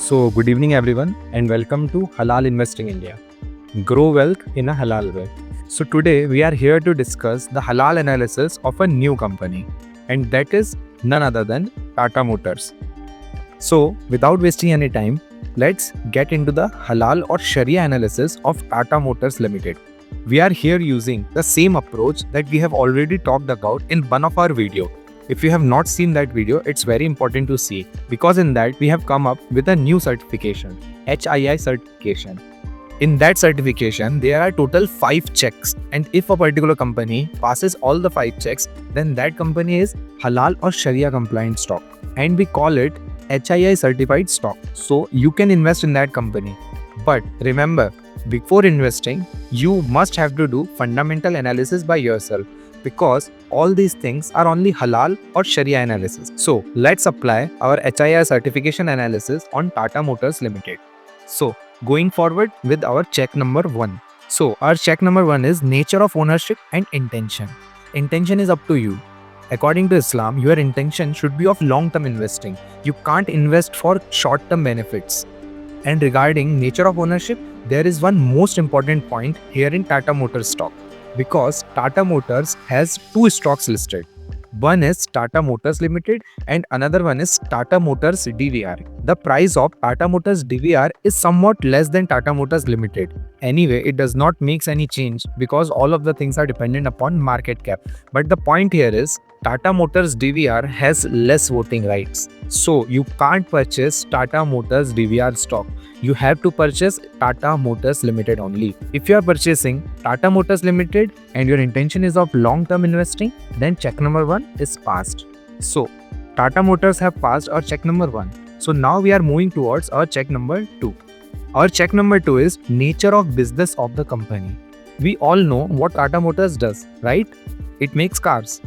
So, good evening, everyone, and welcome to Halal Investing India. Grow wealth in a halal way. So, today we are here to discuss the halal analysis of a new company, and that is none other than Tata Motors. So, without wasting any time, let's get into the halal or Sharia analysis of Tata Motors Limited. We are here using the same approach that we have already talked about in one of our video. If you have not seen that video, it's very important to see because in that we have come up with a new certification, HII certification. In that certification, there are total 5 checks, and if a particular company passes all the 5 checks, then that company is halal or Sharia compliant stock, and we call it HII certified stock. So you can invest in that company. But remember, before investing, you must have to do fundamental analysis by yourself, because all these things are only halal or Sharia analysis. So let's apply our HII certification analysis on Tata Motors Limited. So going forward with our check number 1. So our check number 1 is nature of ownership and intention. Intention is up to you. According to Islam, your intention should be of long-term investing. You can't invest for short-term benefits. And regarding nature of ownership, there is one most important point here in Tata Motors stock, because Tata Motors has 2 stocks listed. One is Tata Motors Limited and another one is Tata Motors DVR. The price of Tata Motors DVR is somewhat less than Tata Motors Limited. Anyway, it does not make any change because all of the things are dependent upon market cap. But the point here is Tata Motors DVR has less voting rights. So you can't purchase Tata Motors DVR stock. You have to purchase Tata Motors Limited only. If you are purchasing Tata Motors Limited and your intention is of long-term investing, then check number 1 is passed. So Tata Motors have passed our check number 1. So now we are moving towards our check number 2. Our check number 2 is nature of business of the company. We all know what Tata Motors does, right? It makes cars.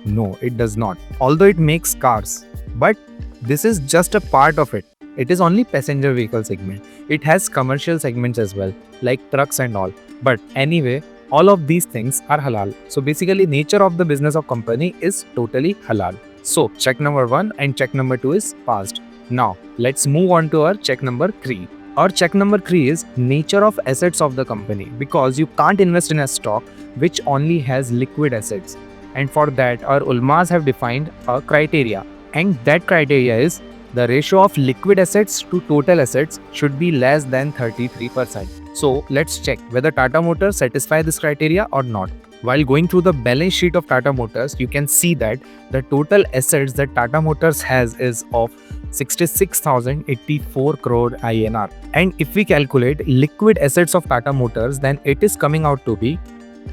No, it does not. Although it makes cars, but this is just a part of it. It is only passenger vehicle segment. It has commercial segments as well, like trucks and all. But anyway, all of these things are halal. So basically, nature of the business of company is totally halal. So check number 1 and check number 2 is passed. Now let's move on to our check number 3. Our check number 3 is nature of assets of the company, because you can't invest in a stock which only has liquid assets. And for that, our ulmas have defined a criteria, and that criteria is the ratio of liquid assets to total assets should be less than 33%. So let's check whether Tata Motors satisfy this criteria or not. While going through the balance sheet of Tata Motors, you can see that the total assets that Tata Motors has is of 66,084 crore INR. And if we calculate liquid assets of Tata Motors, then it is coming out to be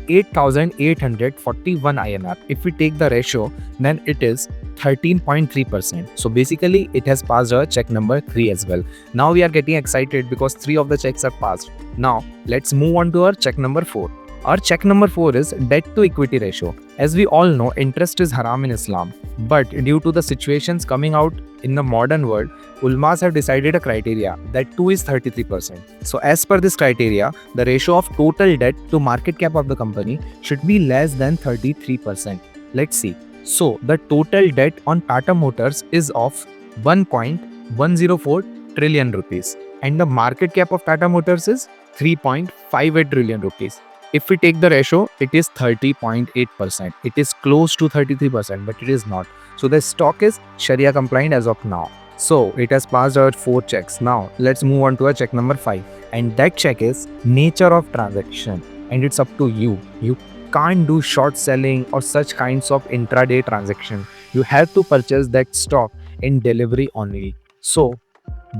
8,841 INR. If we take the ratio, then it is 13.3%. So basically, it has passed our check number 3 as well. Now we are getting excited because 3 of the checks are passed. Now let's move on to our check number 4. Our check number 4 is debt to equity ratio. As we all know, interest is haram in Islam. But due to the situations coming out in the modern world, ulmas have decided a criteria that 2 is 33%. So as per this criteria, the ratio of total debt to market cap of the company should be less than 33%. Let's see. So the total debt on Tata Motors is of 1.104 trillion rupees, and the market cap of Tata Motors is 3.58 trillion rupees. If we take the ratio, it is 30.8%. It is close to 33%, but it is not. So the stock is Sharia compliant as of now. So it has passed our 4 checks. Now let's move on to our check number 5. And that check is nature of transaction. And it's up to you. You can't do short selling or such kinds of intraday transaction. You have to purchase that stock in delivery only. So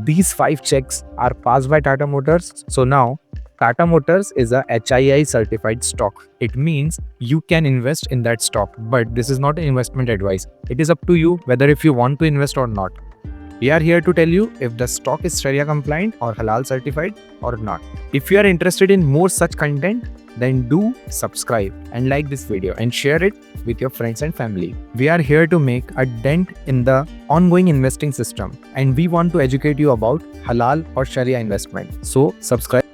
these 5 checks are passed by Tata Motors. So now Tata Motors is a HII certified stock. It means you can invest in that stock, but this is not an investment advice. It is up to you whether if you want to invest or not. We are here to tell you if the stock is Sharia compliant or halal certified or not. If you are interested in more such content, then do subscribe and like this video and share it with your friends and family. We are here to make a dent in the ongoing investing system, and we want to educate you about halal or Sharia investment. So subscribe.